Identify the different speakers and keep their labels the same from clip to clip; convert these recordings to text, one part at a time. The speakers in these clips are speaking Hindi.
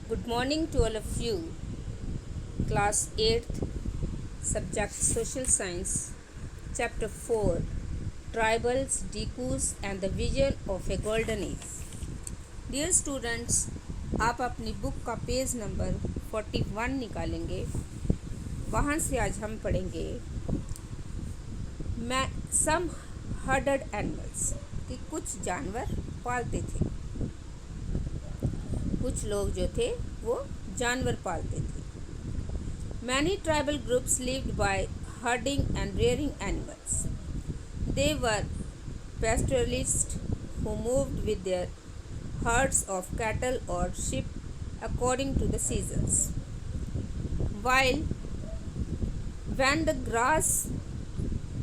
Speaker 1: Good morning to all of you. Class 8th, Subject Social Science, Chapter 4, Tribals, Decus and the Vision of a Golden Age. Dear students, आप अपनी बुक का पेज नंबर 41 निकालेंगे। वहाँ से आज हम पढ़ेंगे सम हर्डेड एनिमल्स कि कुछ जानवर पालते थे। कुछ लोग जो थे वो जानवर पालते थे। Many tribal groups lived by herding and rearing animals. They were pastoralists who moved with their herds of cattle or sheep according to the seasons. When the grass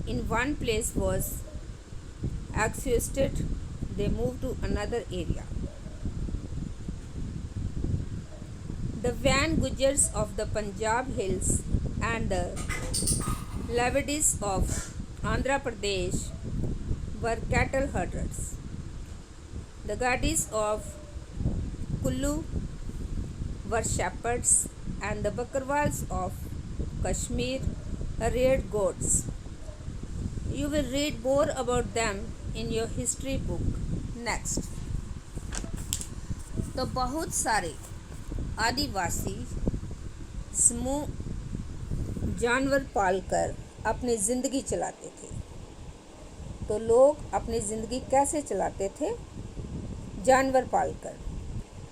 Speaker 1: in one place was exhausted, they moved to another area. The Van Gujars of the Punjab hills and the Levidis of Andhra Pradesh were cattle herders. The Gadis of Kullu were shepherds and the Bakarwals of Kashmir reared goats. You will read more about them in your history book. Next. तो बहुत सारे आदिवासी समूह जानवर पालकर अपनी ज़िंदगी चलाते थे। तो लोग अपनी ज़िंदगी कैसे चलाते थे? जानवर पालकर।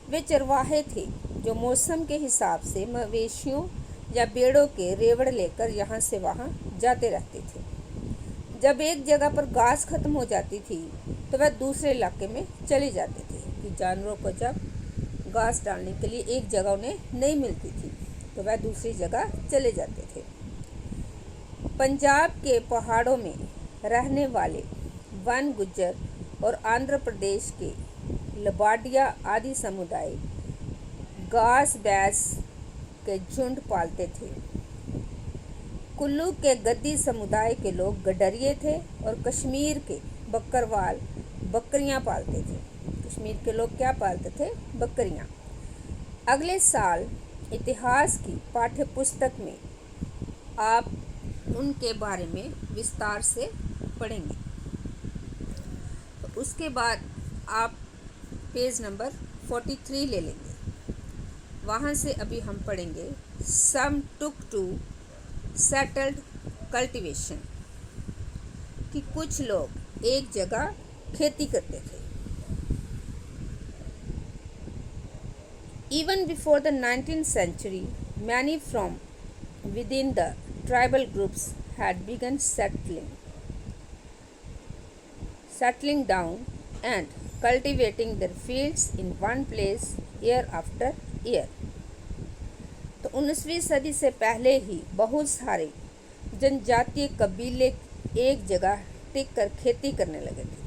Speaker 1: वे चरवाहे थे जो मौसम के हिसाब से मवेशियों या भेड़ों के रेवड़ लेकर यहाँ से वहाँ जाते रहते थे। जब एक जगह पर घास खत्म हो जाती थी तो वह दूसरे इलाके में चले जाते थे कि जानवरों को जब घास डालने के लिए एक जगह उन्हें नहीं मिलती थी तो वह दूसरी जगह चले जाते थे। पंजाब के पहाड़ों में रहने वाले वन गुज्जर और आंध्र प्रदेश के लबाडिया आदि समुदाय घास भैंस के झुंड पालते थे। कुल्लू के गद्दी समुदाय के लोग गडरिये थे और कश्मीर के बकरवाल बकरियां पालते थे। कश्मीर के लोग क्या पालते थे? बकरियां। अगले साल इतिहास की पाठ्य पुस्तक में आप उनके बारे में विस्तार से पढ़ेंगे। तो उसके बाद आप पेज नंबर 43 ले लेंगे। वहाँ से अभी हम पढ़ेंगे सम टुक टू सेटल्ड कल्टीवेशन कि कुछ लोग एक जगह खेती करते थे। Even before the 19th century, many from within the tribal groups had begun settling down and cultivating their fields in one place year after year. तो 19वीं सदी से पहले ही बहुत सारे जनजातीय कबीले एक जगह टिक कर खेती करने लगे थे।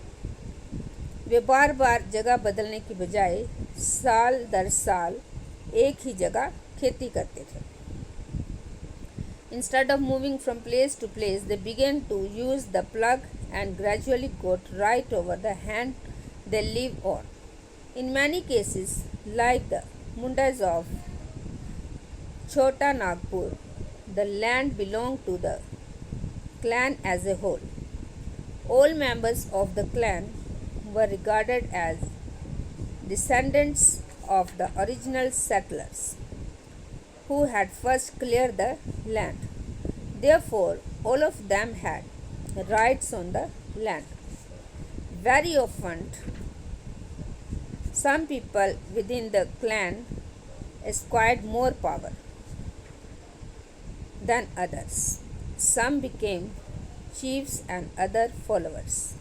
Speaker 1: वे बार बार जगह बदलने की बजाय साल दर साल एक ही जगह खेती करते थे। Instead of moving from place to place, they began to use the plug and gradually got right over the land they live on. In many cases, like the Mundas of Chota Nagpur, the land belonged to the clan as a whole. All members of the clan were regarded as descendants of the original settlers who had first cleared the land. Therefore, all of them had rights on the land. Very often, some people within the clan acquired more power than others. Some became chiefs and other followers.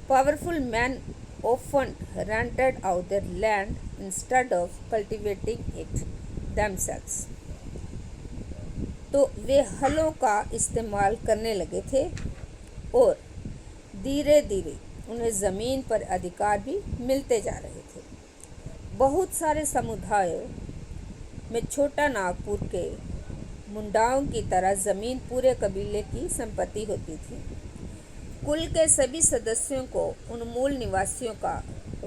Speaker 1: Powerful men often rented out their land instead of cultivating it themselves. तो वे हलों का इस्तेमाल करने लगे थे और धीरे धीरे उन्हें ज़मीन पर अधिकार भी मिलते जा रहे थे। बहुत सारे समुदायों में छोटा नागपुर के मुंडाओं की तरह ज़मीन पूरे कबीले की संपत्ति होती थी। कुल के सभी सदस्यों को उन मूल निवासियों का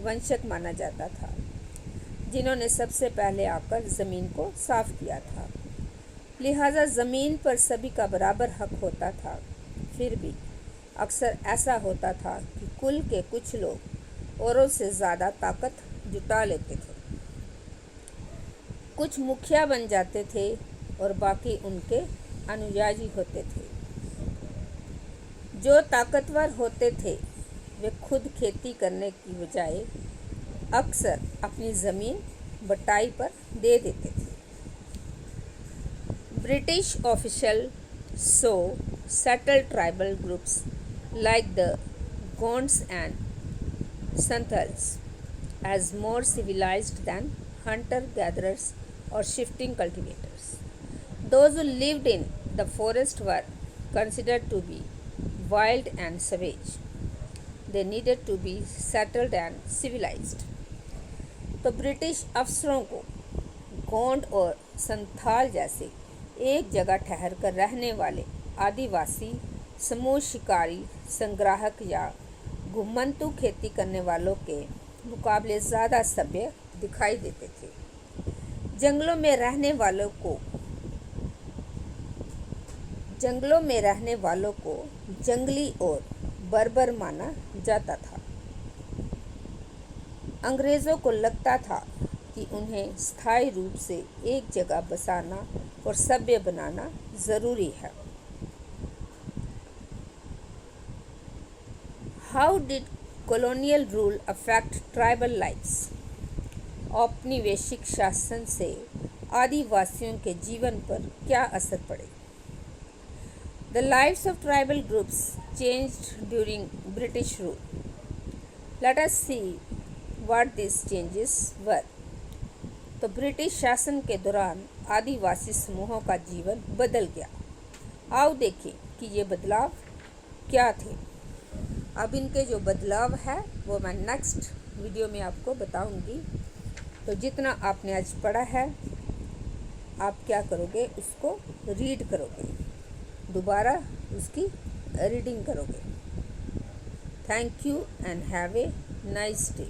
Speaker 1: वंशक माना जाता था। जिन्होंने सबसे पहले आकर ज़मीन को साफ किया था। लिहाजा ज़मीन पर सभी का बराबर हक होता था। फिर भी अक्सर ऐसा होता था कि कुल के कुछ लोग औरों से ज़्यादा ताकत जुटा लेते थे। कुछ मुखिया बन जाते थे और बाकी उनके अनुयायी होते थे। जो ताकतवर होते थे वे खुद खेती करने की बजाय अक्सर अपनी ज़मीन बटाई पर दे देते थे। British officials so settled tribal groups like the Gonds and Santals as more civilized than hunter-gatherers or shifting cultivators. Those who lived in the forest were considered to be wild and savage. They needed to be settled and civilized. तो ब्रिटिश अफसरों को गोंड और संथाल जैसे एक जगह ठहर कर रहने वाले आदिवासी समूह शिकारी, संग्राहक या घुमंतू खेती करने वालों के मुकाबले ज़्यादा सभ्य दिखाई देते थे। जंगलों में रहने वालों को जंगली और बर्बर माना जाता था। अंग्रेज़ों को लगता था कि उन्हें स्थायी रूप से एक जगह बसाना और सभ्य बनाना ज़रूरी है। How did colonial rule affect tribal lifes? औपनिवेशिक शासन से आदिवासियों के जीवन पर क्या असर पड़े? The lives of tribal groups changed during British rule. Let us see what these changes were. तो ब्रिटिश शासन के दौरान आदिवासी समूहों का जीवन बदल गया। आओ देखें कि ये बदलाव क्या थे। अब इनके जो बदलाव है वो मैं नेक्स्ट वीडियो में आपको बताऊंगी। तो जितना आपने आज पढ़ा है आप क्या करोगे, उसको रीड करोगे, दोबारा उसकी रीडिंग करोगे। Thank you and have a nice day.